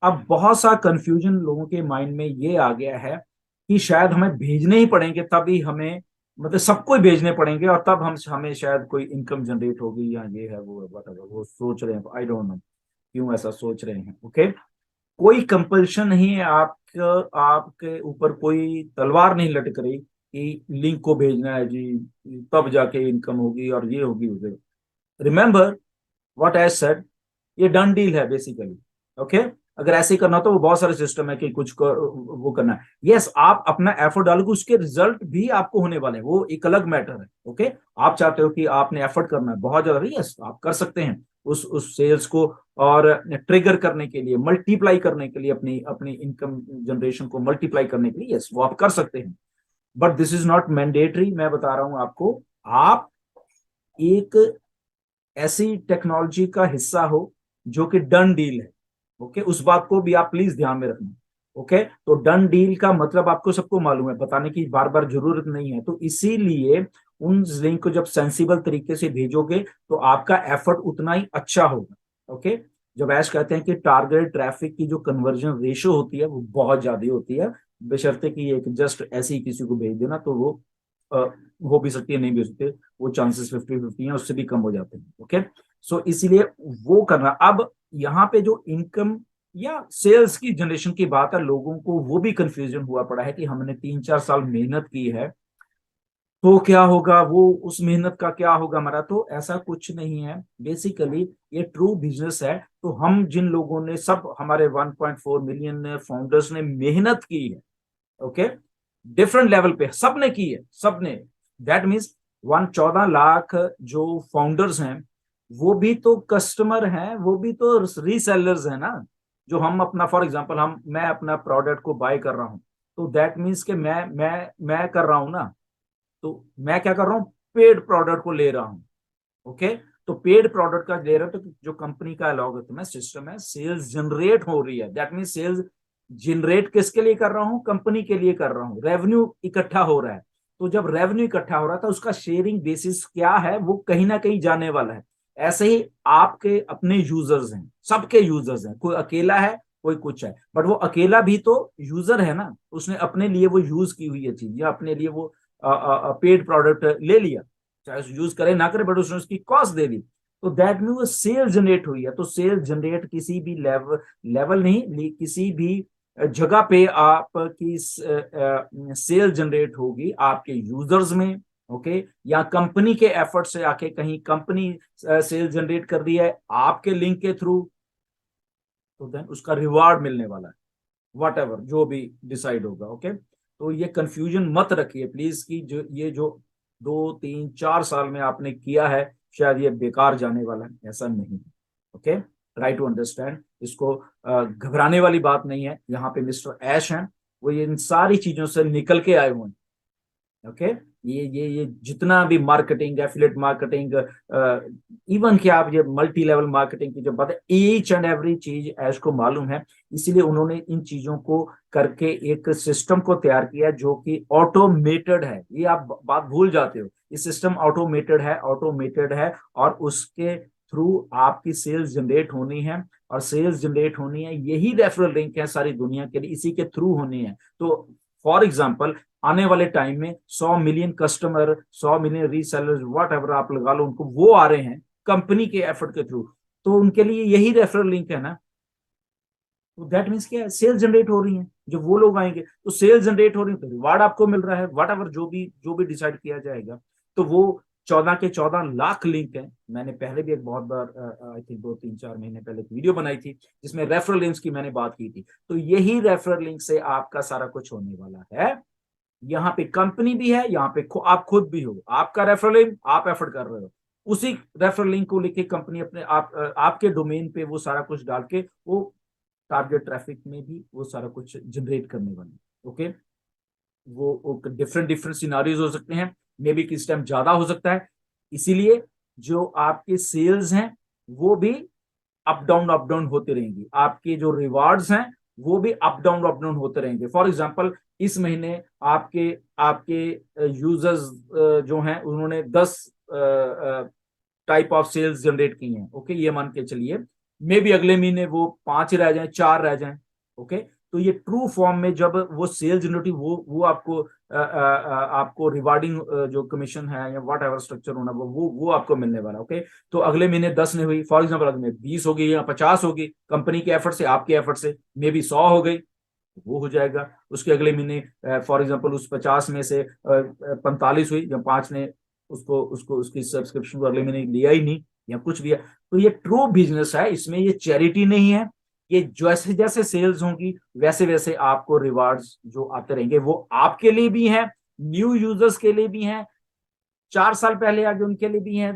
अब बहुत सा कंफ्यूजन लोगों के माइंड में ये आ गया है कि शायद हमें भेजने ही पड़ेंगे, तभी हमें, मतलब सबको ही भेजने पड़ेंगे और तब हम हमें शायद कोई इनकम जनरेट होगी, या ये है वो है whatever, वो सोच रहे हैं। आई डोंट नो क्यों ऐसा सोच रहे हैं। ओके, कोई कंपल्शन नहीं है, आपके ऊपर कोई तलवार नहीं लटक रही कि लिंक को भेजना है जी, तब जाके इनकम होगी और ये होगी वगैरह। रिमेंबर व्हाट आई सेड, ये डन डील है बेसिकली। ओके, अगर ऐसे ही करना हो तो वो बहुत सारे सिस्टम है कि वो करना है। यस, आप अपना एफर्ट डालोगे, उसके रिजल्ट भी आपको होने वाले हैं, वो एक अलग मैटर है। ओके, आप चाहते हो कि आपने एफर्ट करना है बहुत ज्यादा, यस आप कर सकते हैं उस सेल्स को, और ट्रिगर करने के लिए, मल्टीप्लाई करने के लिए, अपनी अपनी इनकम जनरेशन को मल्टीप्लाई करने के लिए, यस वो आप कर सकते हैं। But this is not mandatory, मैं बता रहा हूं आपको। आप एक ऐसी टेक्नोलॉजी का हिस्सा हो जो कि डन डील है। ओके, उस बात को भी आप प्लीज ध्यान में रखना। ओके, तो डन डील का मतलब आपको सबको मालूम है, बताने की बार बार जरूरत नहीं है। तो इसीलिए उन लिंक को जब सेंसिबल तरीके से भेजोगे तो आपका एफर्ट उतना ही अच्छा होगा। ओके, जब ऐश कहते हैं कि टारगेट ट्रैफिक की जो कन्वर्जन रेशियो होती है वो बहुत ज्यादा होती है, बशर्ते कि एक जस्ट ऐसे ही किसी को भेज देना तो वो हो भी सकती है, नहीं भी हो सकती, वो चांसेस 50-50 हैं, उससे भी कम हो जाते हैं। ओके, सो इसीलिए वो करना। अब यहाँ पे जो इनकम या सेल्स की जनरेशन की बात है, लोगों को वो भी कंफ्यूजन हुआ पड़ा है कि हमने 3-4 साल मेहनत की है तो क्या होगा, वो उस मेहनत का क्या होगा हमारा। तो ऐसा कुछ नहीं है बेसिकली, ये ट्रू बिजनेस है। तो हम जिन लोगों ने, सब हमारे 1.4 मिलियन फाउंडर्स ने मेहनत की है, ओके, डिफरेंट लेवल पे सबने की है, सबने। दैट मीन्स 14 लाख जो फाउंडर्स हैं वो भी तो कस्टमर हैं, वो भी तो रीसेलर्स हैं ना। जो हम अपना, फॉर एग्जांपल मैं अपना प्रोडक्ट को बाय कर रहा हूं, तो दैट मीन्स कि मैं कर रहा हूं ना, तो मैं क्या कर रहा हूँ, पेड प्रोडक्ट को ले रहा हूँ। ओके, तो पेड प्रोडक्ट का ले रहा हूँ, तो जो कंपनी का अलॉगरिथम है, सिस्टम है, सेल्स जनरेट हो रही है। दैट मीन सेल्स जनरेट किसके लिए कर रहा हूँ, कंपनी के लिए कर रहा हूँ, रेवेन्यू इकट्ठा हो रहा है। तो जब रेवेन्यू इकट्ठा हो रहा था, उसका शेयरिंग बेसिस क्या है, वो कहीं ना कहीं जाने वाला है। ऐसे ही आपके अपने यूजर्स हैं, सबके यूजर्स हैं, कोई अकेला है कोई कुछ है, बट वो अकेला भी तो यूजर है ना, उसने अपने लिए वो यूज की हुई है चीज, या अपने लिए वो पेड प्रोडक्ट ले लिया, चाहे यूज करे ना करे, बट उसने उसकी कॉस्ट दे दी। तो दैट मीन वो सेल जनरेट हुई है। तो सेल जनरेट किसी भी लेवल लेवल नहीं, किसी भी जगह पे आपकी सेल जनरेट होगी आपके यूजर्स में। ओके, या कंपनी के एफर्ट से आके कहीं कंपनी सेल जनरेट कर रही है आपके लिंक के थ्रू, तो देन उसका रिवार्ड मिलने वाला है, वट एवर जो भी डिसाइड होगा। ओके, तो ये कंफ्यूजन मत रखिए प्लीज कि जो ये जो 2-3-4 साल में आपने किया है शायद ये बेकार जाने वाला है, ऐसा नहीं है। ओके, ट्राई टू अंडरस्टैंड इसको। घबराने वाली बात नहीं है। यहाँ पे मिस्टर ऐश हैं, वो ये इन सारी चीजों से निकल के आए हुए हैं। ओके, ये जितना भी मार्केटिंग, एफिलेट मार्केटिंग, इवन कि आप ये मल्टी लेवल मार्केटिंग की जो बात है, ईच एंड एवरी चीज ऐश को मालूम है। इसीलिए उन्होंने इन चीजों को करके एक सिस्टम को तैयार किया जो कि ऑटोमेटेड है। ये आप बात भूल जाते हो, ये सिस्टम ऑटोमेटेड है, ऑटोमेटेड है, और उसके थ्रू आपकी सेल्स जनरेट होनी है। और सेल्स जनरेट होनी है, यही रेफरल लिंक है सारी दुनिया के लिए, इसी के थ्रू होनी है। तो फॉर एग्जाम्पल, आने वाले टाइम में 100 million customer, 100 million resellers, what ever आप लगा लो उनको, वो आ रहे हैं कंपनी के एफर्ट के थ्रू। तो उनके लिए यही रेफरल लिंक है ना। तो दैट मीन्स क्या है, सेल्स जनरेट हो रही है। जब वो लोग आएंगे तो सेल्स जनरेट हो रही है, तो रिवार्ड आपको मिल रहा है, वट एवर जो भी डिसाइड किया जाएगा। तो वो 14 के 14 लाख लिंक है। मैंने पहले भी एक बहुत बार, आई थिंक 2-3-4 महीने पहले एक वीडियो बनाई थी जिसमें रेफरल लिंक्स की मैंने बात की थी। तो यही रेफरल लिंक से आपका सारा कुछ होने वाला है। यहाँ पे कंपनी भी है, यहाँ पे आप खुद भी हो, आपका रेफरल लिंक आप एफर्ट कर रहे हो, उसी रेफरल लिंक को लेके कंपनी अपने आपके डोमेन पे वो सारा कुछ डाल के वो टारगेट ट्रैफिक में भी वो सारा कुछ जनरेट करने वाली। ओके, वो डिफरेंट डिफरेंट सिनारियोज हो सकते हैं, मे बी किस टाइम ज्यादा हो सकता है। इसीलिए जो आपके सेल्स हैं वो भी अप डाउन होते रहेंगी, आपके जो रिवार्ड्स हैं वो भी अप डाउन होते रहेंगे। फॉर एग्जांपल, इस महीने आपके आपके यूजर्स जो हैं उन्होंने 10 टाइप ऑफ सेल्स जनरेट की हैं। ओके, ये मान के चलिए मे बी अगले महीने वो 5 रह जाए, 4 रह जाए। ओके, तो ये ट्रू फॉर्म में जब वो सेल जनरेटिव, वो आपको आपको रिवार्डिंग जो कमीशन है या वट एवर स्ट्रक्चर होना वो आपको मिलने वाला। ओके, तो अगले महीने 10 नहीं हुई, फॉर एग्जाम्पल अगले महीने 20 होगी या 50 होगी, कंपनी के एफर्ट से, आपके एफर्ट से मे बी 100 हो गई, वो हो जाएगा। उसके अगले महीने फॉर एग्जाम्पल उस 50 में से 45 हुई, या 5 ने उसको उसको उसकी सब्सक्रिप्शन को अगले महीने लिया ही नहीं या कुछ भी है। तो ये ट्रू बिजनेस है, इसमें ये चैरिटी नहीं है। ये जैसे जैसे सेल्स होंगी वैसे वैसे आपको रिवार्ड्स जो आते रहेंगे, वो आपके लिए भी हैं, न्यू यूजर्स के लिए भी हैं, 4 साल पहले आगे उनके लिए भी हैं,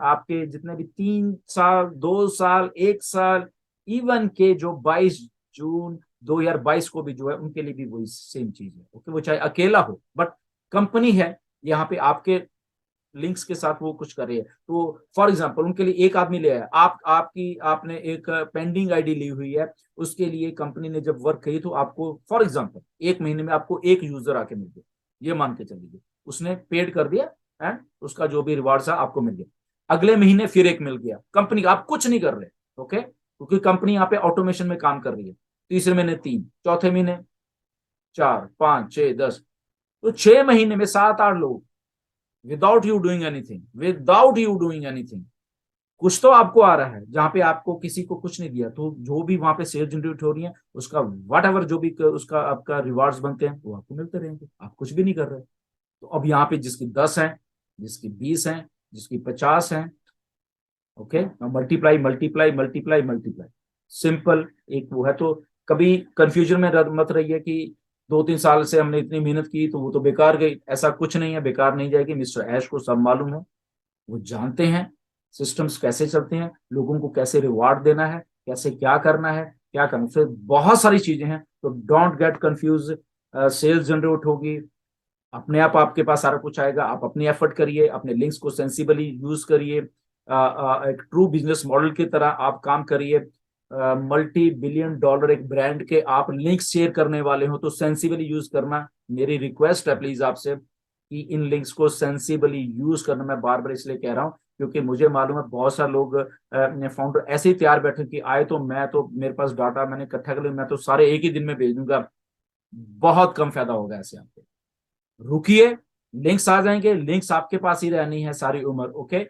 आपके जितने भी 3 साल, 2 साल, 1 साल, इवन के जो 22 जून 2022 को भी जो है उनके लिए भी वही सेम चीज है। ओके, वो चाहे अकेला हो बट कंपनी है यहाँ पे, आपके लिंक्स के साथ वो कुछ कर रही है। तो फॉर एग्जांपल उनके लिए एक आदमी ले आया, आपने एक पेंडिंग आईडी ली हुई है, उसके लिए कंपनी ने जब वर्क की तो आपको फॉर एग्जांपल 1 महीने में आपको एक यूजर आके मिल गया, ये मान के चलिए, उसने पेड कर दिया एंड उसका जो भी रिवार्ड था आपको मिल गया। अगले महीने फिर एक मिल गया, कंपनी आप कुछ नहीं कर रहे। ओके, क्योंकि कंपनी यहाँ पे ऑटोमेशन में काम कर रही है। तीसरे महीने 3, चौथे महीने 4, 5, 6, 10, तो 6 महीने में 7, 8 लोग, विदाउट यू डूइंग एनीथिंग, कुछ तो आपको आ रहा है जहां पे आपको किसी को कुछ नहीं दिया, तो जो भी वहां पे सेल जनरेट हो रही है उसका वट एवर जो भी उसका आपका रिवार्ड्स बनते हैं वो आपको मिलते रहेंगे, आप कुछ भी नहीं कर रहे। तो अब यहाँ पे जिसकी 10 है, जिसकी 20 है, जिसकी 50 है, okay, multiply multiply multiply multiply, simple एक वो है। तो कभी कंफ्यूजन में मत रहिए कि 2-3 साल से हमने इतनी मेहनत की तो वो तो बेकार गई, ऐसा कुछ नहीं है, बेकार नहीं जाएगी। मिस्टर ऐश को सब मालूम है, वो जानते हैं सिस्टम्स कैसे चलते हैं, लोगों को कैसे रिवार्ड देना है, कैसे क्या करना है, क्या करना है, बहुत सारी चीजें हैं। तो don't get confuse. Sales generate होगी, अपने आप आपके पास सारा कुछ आएगा, आप अपनी एफर्ट करिए, अपने लिंक्स को सेंसिबली यूज करिए, एक ट्रू बिजनेस मॉडल की तरह आप काम करिए। मल्टी बिलियन डॉलर एक ब्रांड के आप लिंक्स शेयर करने वाले हो तो सेंसिबली यूज करना, मेरी रिक्वेस्ट है प्लीज आपसे कि इन लिंक्स को सेंसिबली यूज करना। मैं बार बार इसलिए कह रहा हूँ क्योंकि मुझे मालूम है बहुत सारे लोग फाउंडर ऐसे ही तैयार बैठे कि आए तो मैं तो मेरे पास डाटा मैंने इकट्ठा कर लिया, मैं तो सारे एक ही दिन में भेज दूंगा। बहुत कम फायदा होगा ऐसे आपको, रुकिए, लिंक्स आ जाएंगे, लिंक्स आपके पास ही रहनी है सारी उम्र। ओके,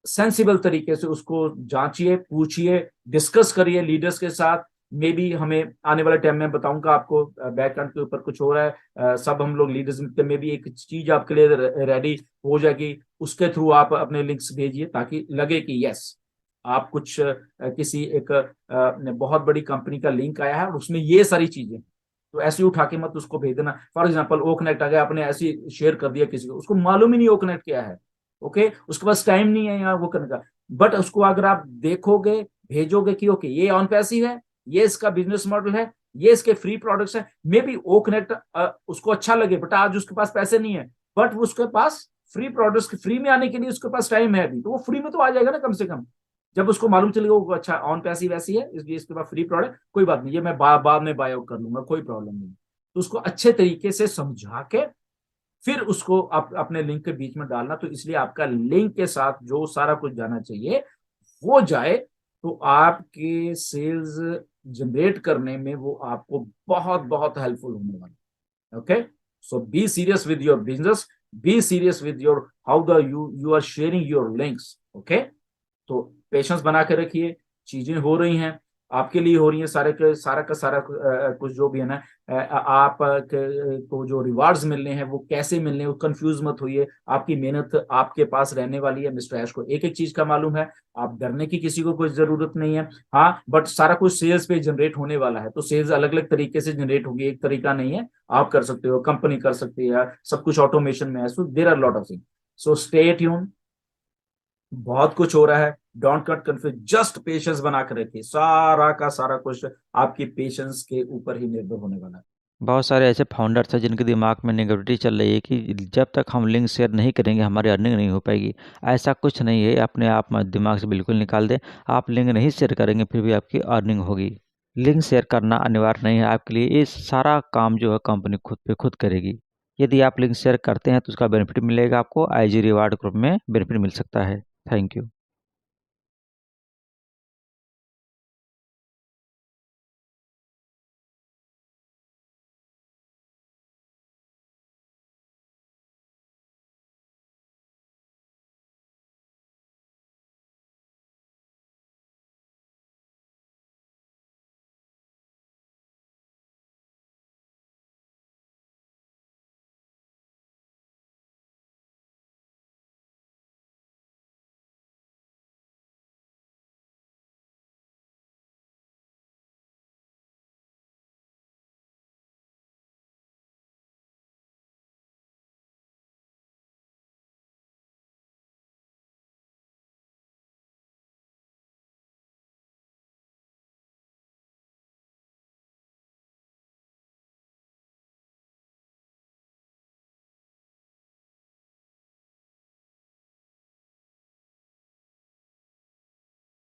सेंसिबल तरीके से उसको जांचिए, पूछिए, डिस्कस करिए लीडर्स के साथ। मे बी हमें आने वाले टाइम में बताऊंगा आपको, बैकएंड के ऊपर कुछ हो रहा है, सब हम लोग लीडर्स मिलते, में भी एक चीज आपके लिए रेडी हो जाएगी, उसके थ्रू आप अपने लिंक्स भेजिए ताकि लगे कि यस आप कुछ किसी एक बहुत बड़ी कंपनी का लिंक आया है और उसमें ये सारी चीजें, तो ऐसे ही उठा के मत उसको भेज देना। फॉर एग्जाम्पल ओ कनेक्ट आ गया, आपने ऐसे शेयर कर दिया किसी को, उसको मालूम ही नहीं ओ कनेक्ट क्या है। ओके, उसके पास टाइम नहीं है यहाँ वो करने का, बट उसको अगर आप देखोगे, भेजोगे कि ओके ये ऑन पैसिव है, ये इसका बिजनेस मॉडल है, ये इसके फ्री प्रोडक्ट्स है, मे बी ओ कनेक्ट उसको अच्छा लगे, बट आज उसके पास पैसे नहीं है, बट उसके पास फ्री प्रोडक्ट्स फ्री में आने के लिए उसके पास टाइम है अभी, तो वो फ्री में तो आ जाएगा ना कम से कम। जब उसको मालूम चलेगा वो अच्छा ऑन पैसिव ऐसी है इसलिए इसके बाद फ्री प्रोडक्ट, कोई बात नहीं, ये मैं बाद में बाय आउट कर लूंगा, कोई प्रॉब्लम नहीं। तो उसको अच्छे तरीके से समझा के फिर उसको अपने लिंक के बीच में डालना, तो इसलिए आपका लिंक के साथ जो सारा कुछ जाना चाहिए वो जाए, तो आपके सेल्स जनरेट करने में वो आपको बहुत बहुत हेल्पफुल होने वाला। Okay, so be serious with your business, be serious with your how the you are sharing your links. Okay, तो पेशेंस बना के रखिए, चीजें हो रही हैं, आपके लिए हो रही है, सारे के सारा का सारा कुछ जो भी है ना, आप को जो रिवार्ड्स मिलने हैं वो कैसे मिलने हैं, वो कंफ्यूज मत होइए, आपकी मेहनत आपके पास रहने वाली है। मिस्टर ऐश को एक एक चीज का मालूम है, आप डरने की किसी को कोई जरूरत नहीं है। हाँ, बट सारा कुछ सेल्स पे जनरेट होने वाला है, तो सेल्स अलग अलग तरीके से जनरेट होगी, एक तरीका नहीं है। आप कर सकते हो, कंपनी कर सकती है, सब कुछ ऑटोमेशन में है, so there are lot of thing. So stay tune, बहुत कुछ हो रहा है, don't cut confuse, just patience बना कर रखिए, सारा का सारा कुछ आपकी पेशेंस के ऊपर ही निर्भर होने वाला है। बहुत सारे ऐसे फाउंडर्स हैं जिनके दिमाग में नेगेटिविटी चल रही है कि जब तक हम लिंक शेयर नहीं करेंगे हमारी अर्निंग नहीं हो पाएगी। ऐसा कुछ नहीं है, अपने आप दिमाग से बिल्कुल निकाल दें। आप लिंक नहीं शेयर करेंगे फिर भी आपकी अर्निंग होगी। लिंक शेयर करना अनिवार्य नहीं है आपके लिए, ये सारा काम जो है कंपनी खुद पे खुद करेगी। यदि आप लिंक शेयर करते हैं तो उसका बेनिफिट मिलेगा आपको, IG रिवार्ड ग्रुप में बेनिफिट मिल सकता है। Thank you.